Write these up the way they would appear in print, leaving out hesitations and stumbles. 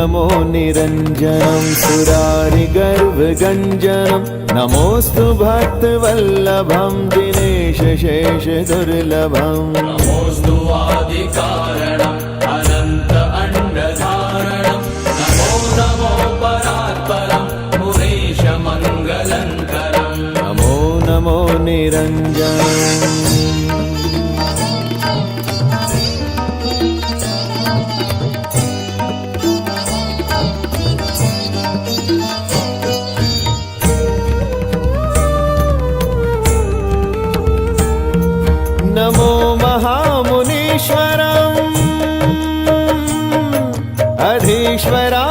नमो निरञ्जनं सुरारिगर्वगञ्जनं नमोऽस्तु भक्तवल्लभं दिनेश शेषदुर्लभम् नमोऽस्तु आदिकारणम् अनन्त अण्डधारणं नमो नमो परात्परं पुरेश मङ्गलङ्करम् नमो नमो निरञ्जनम् नमो महामुनीश्वरम्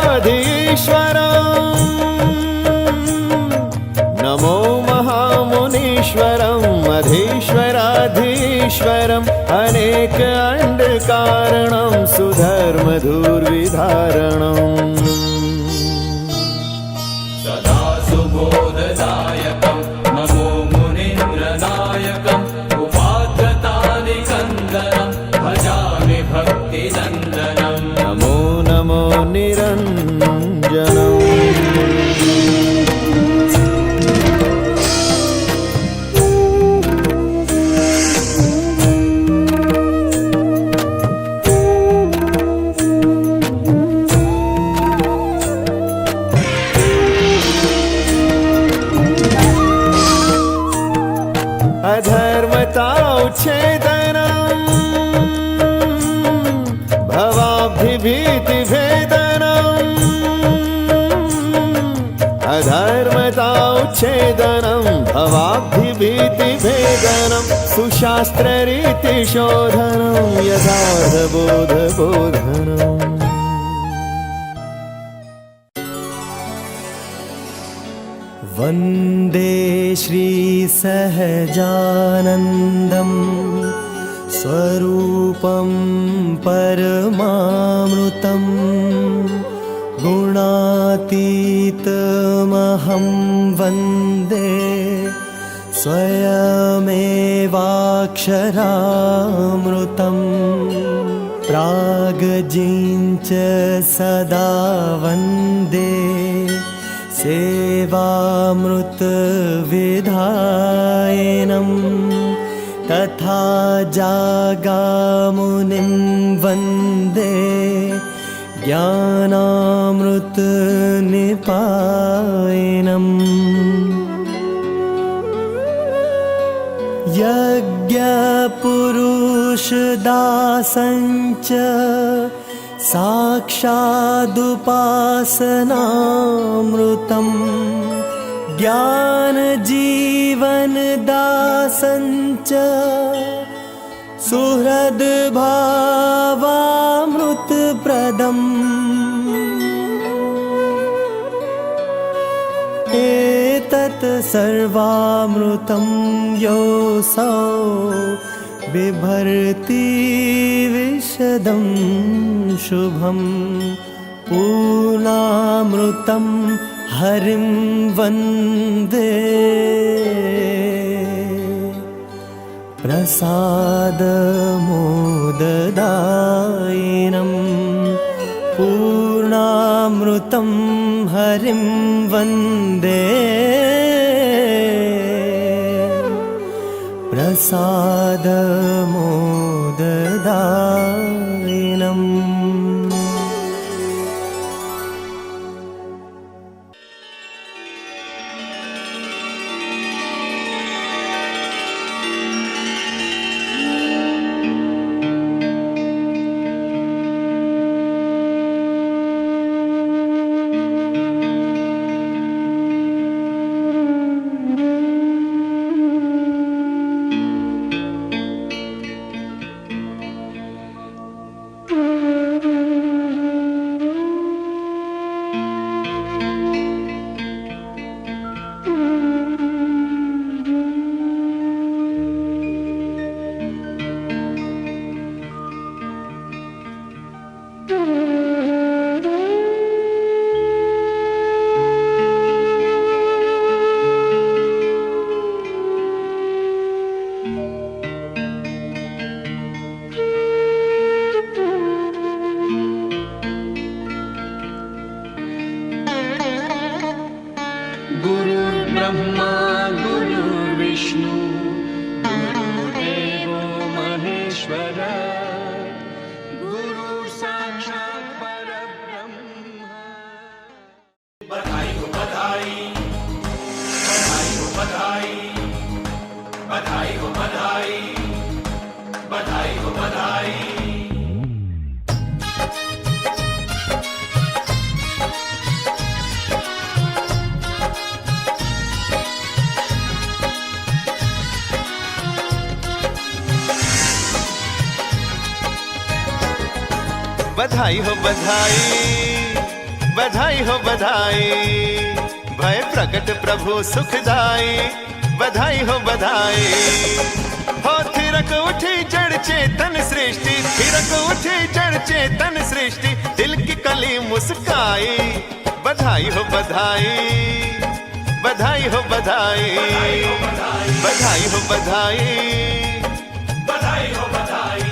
अधीश्वराधीश्वरम् नमो महामुनीश्वरम् अधीश्वराधीश्वरम् अनेक अण्डकारणं सुधर्मधुर्विधारणम् सदा सुबोधदायकं नमो मुनीन्द्रनायकम् भजामि भक्तिनन्दनं नमो नमो निरञ्जनम् अधर्मता उच्छेदनम् भवाब्धिभीतिभेदनम् अधर्मता उच्छेदनं भवाब्धिभीतिभेदनं सुशास्त्ररीतिशोधनं यथार्थबोधबोधनम् वन्दे श्रीसहजानन्दं स्वरूपं परमामृतं गुणातीतमहं वन्दे स्वयमेवाक्षरामृतं प्रागजिञ्च सदा वन्दे सेवामृतविधायनं तथा जागामुनिं वन्दे ज्ञानामृतनिपायनम् यज्ञपुरुषदासञ्च साक्षादुपासनामृतं ज्ञानजीवनदासञ्च सुहृद्भावामृतप्रदम् एतत् सर्वामृतं योऽसौ बिभर्ति विशदं शुभं पूर्णामृतं हरिं वन्दे प्रसादमोददायिनं पूर्णामृतं हरिं वन्दे प्रसादमोददायिनम् ब्रह्मा गुरुर्विष्णु गुरुदेवो महेश्वर गुरु साक्षात् परब्रह्म। बधाई हो बधाई, बधाई हो बधाई, बधाई हो बधाई, बधाई हो बधाई। बधाई हो बधाई, बधाई हो बधाई, भय प्रकट प्रभु सुखदाई। बधाई हो बधाई, हो थिरक उठी जड़ चेतन सृष्टि, थिरक उठी जड़ चेतन सृष्टि, दिल की कली मुस्काई। बधाई हो बधाई, बधाई हो बधाई, बधाई हो बधाई, बधाई हो बधाई।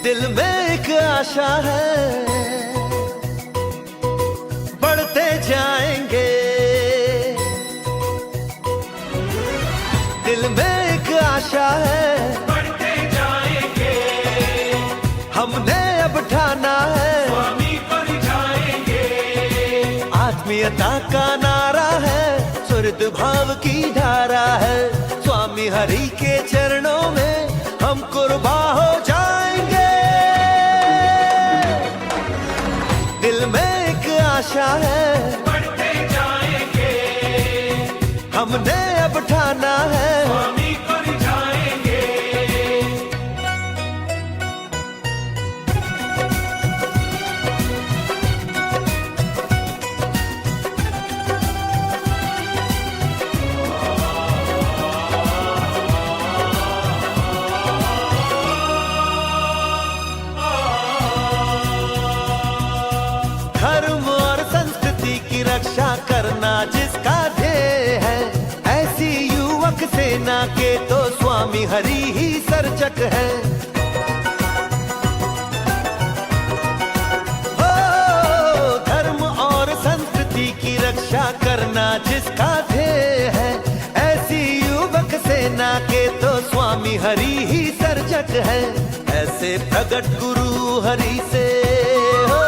दिल में एक आशा है, बढ़ते जाएंगे। दिल में एक आशा है, बढ़ते जाएंगे, हमने अब ठाना है। स्वामी पर जाएंगे। आत्मीयता का नारा है, सुहृद भाव की धारा है। स्वामी हरि के चरणों में हम कुर्बा हो जाएंगे। दिल में एक आशा है, बढ़ते जाएंगे, हमने अब ठाना है। स्वामी पर जाएंगे। धर्म और संस्कृति की रक्षा करना जिसका ध्येय है, ऐसी युवक सेना के तो स्वामी हरि ही सर्जक है। ओ, धर्म और संस्कृति की रक्षा करना जिसका ध्येय है, ऐसी युवक सेना के तो स्वामी हरि ही सर्जक है। ऐसे प्रगट गुरु हरि से हो,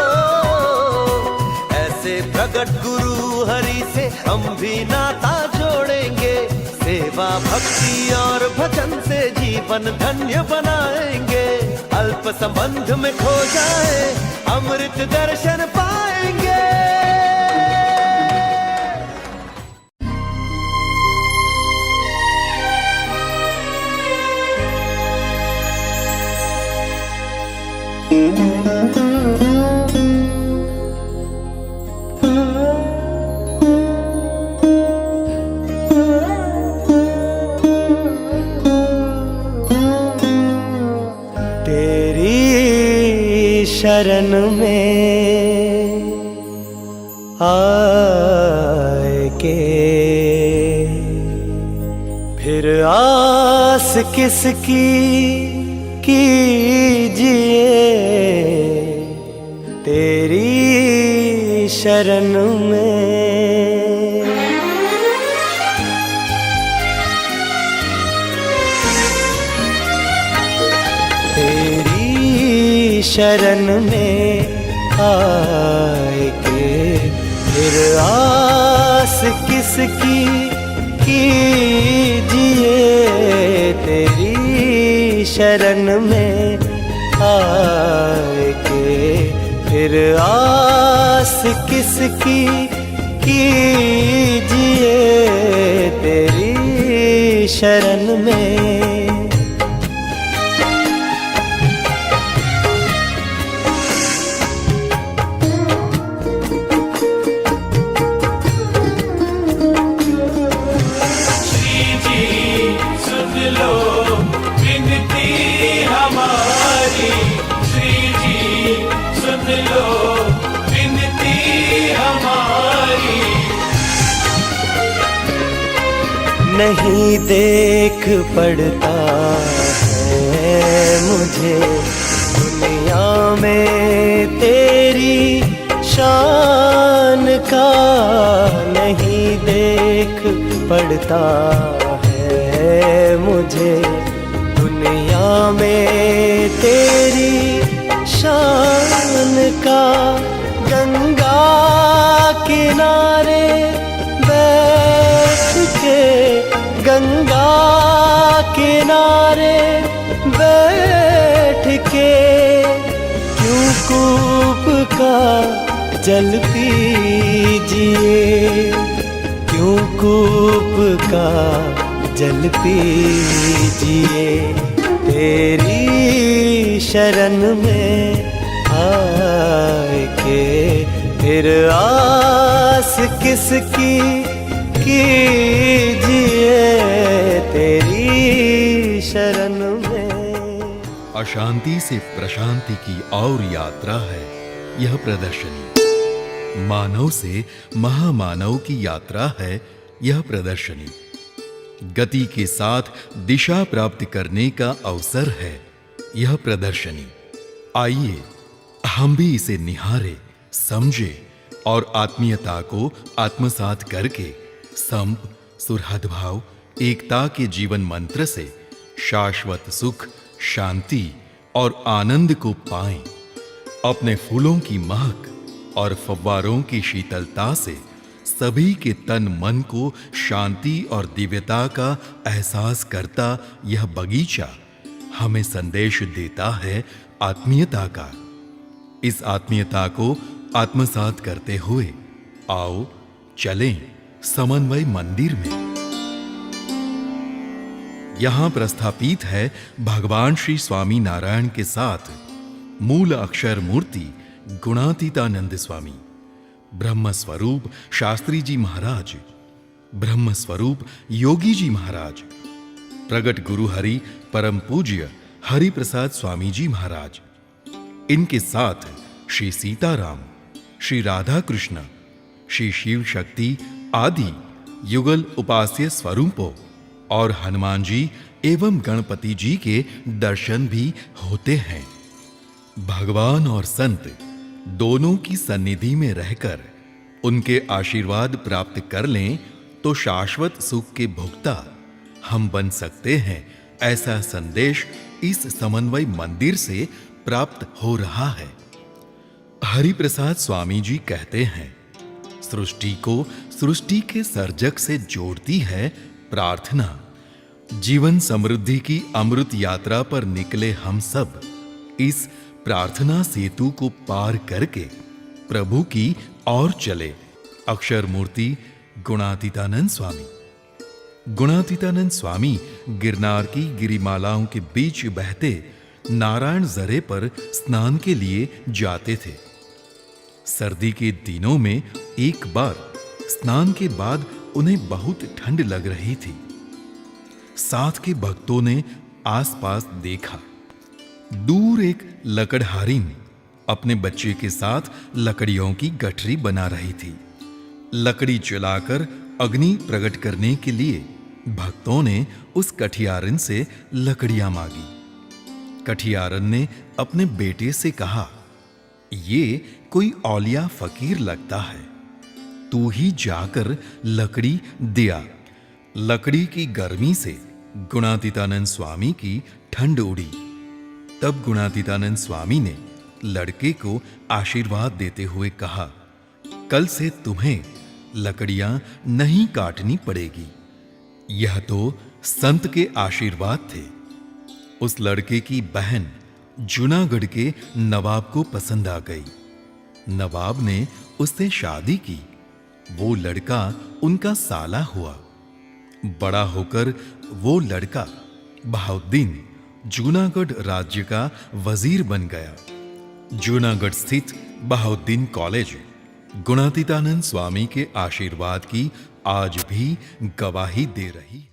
ऐसे प्रगट गुरु हरि से हम भी नाता जोड़ेंगे। सेवा भक्ति और भजन से जीवन धन्य बनाएंगे। अल्प संबंध में खो जाए अमृत दर्शन पाएंगे। तेरी शरण में आए के फिर आस किसकी कीजिए। तेरी शरण में शरण में आए के फिर आस किसकी कीजिए, तेरी शरण में आए के फिर आस किसकी कीजिए, तेरी शरण में। श्री जी सुन लो विनती हमारी, श्री जी सुन लो विनती हमारी। नहीं देख पड़ता है मुझे दुनिया में तेरी शान का, नहीं देख पड़ता है मुझे दुनिया में तेरी शान का। गंगा किनारे बैठ के, गंगा किनारे बैठ के क्यों कूप का जल पीजिए, क्यों कूप का जल पीजिए, तेरी शरण में आए के फिर आस किसकी कीजिए, तेरी शरण में। अशांति से प्रशांति की और यात्रा है यह प्रदर्शनी, मानव से महामानव की यात्रा है यह प्रदर्शनी, गति के साथ दिशा प्राप्त करने का अवसर है यह प्रदर्शनी। आइए हम भी इसे निहारे, समझे और आत्मीयता को आत्मसात करके संप, सुहृदभाव, एकता के जीवन मंत्र से शाश्वत सुख, शांति और आनंद को पाएं। अपने फूलों की महक और फव्वारों की शीतलता से सभी के तन मन को शांति और दिव्यता का एहसास करता यह बगीचा हमें संदेश देता है आत्मीयता का। इस आत्मीयता को आत्मसात करते हुए आओ चलें समन्वय मंदिर में। यहां प्रस्थापित है भगवान श्री स्वामी नारायण के साथ मूल अक्षर मूर्ति गुणातीतानंद स्वामी, ब्रह्म स्वरूप शास्त्री जी महाराज, ब्रह्म स्वरूप योगी जी महाराज, प्रगट गुरु हरि परम पूज्य हरि प्रसाद स्वामी जी महाराज। इनके साथ श्री सीताराम, श्री राधा कृष्ण, श्री शिव शक्ति आदि युगल उपास्य स्वरूपों और हनुमान जी एवं गणपति जी के दर्शन भी होते हैं। भगवान और संत दोनों की सन्निधि में रहकर उनके आशीर्वाद प्राप्त कर लें तो शाश्वत सुख के भोक्ता हम बन सकते हैं, ऐसा संदेश इस समन्वय मंदिर से प्राप्त हो रहा है। हरि प्रसाद स्वामी जी कहते हैं, सृष्टि को सृष्टि के सर्जक से जोड़ती है प्रार्थना। जीवन समृद्धि की अमृत यात्रा पर निकले हम सब इस प्रार्थना सेतु को पार करके प्रभु की ओर चले। अक्षर मूर्ति गुणातीतानंद स्वामी। गुणातीतानंद स्वामी गिरनार की गिरिमालाओं के बीच बहते नारायण जरे पर स्नान के लिए जाते थे। सर्दी के दिनों में एक बार स्नान के बाद उन्हें बहुत ठंड लग रही थी। साथ के भक्तों ने आसपास देखा, दूर एक लकड़हारिन अपने बच्चे के साथ लकड़ियों की गठरी बना रही थी। लकड़ी जलाकर अग्नि प्रकट करने के लिए भक्तों ने उस कठियारन से लकड़ियां मांगी। कठियारन ने अपने बेटे से कहा, ये कोई औलिया फकीर लगता है, तू ही जाकर लकड़ी दिया। लकड़ी की गर्मी से गुणातीतानंद स्वामी की ठंड उड़ी। तब गुणातीतानंद स्वामी ने लड़के को आशीर्वाद देते हुए कहा, कल से तुम्हें लकड़ियां नहीं काटनी पड़ेगी। यह तो संत के आशीर्वाद थे। उस लड़के की बहन जूनागढ़ के नवाब को पसंद आ गई। नवाब ने उससे शादी की। वो लड़का उनका साला हुआ। बड़ा होकर वो लड़का बहाउद्दीन जूनागढ़ राज्य का वजीर बन गया। जूनागढ़ स्थित बहाउद्दीन कॉलेज गुणातीतानंद स्वामी के आशीर्वाद की आज भी गवाही दे रही है।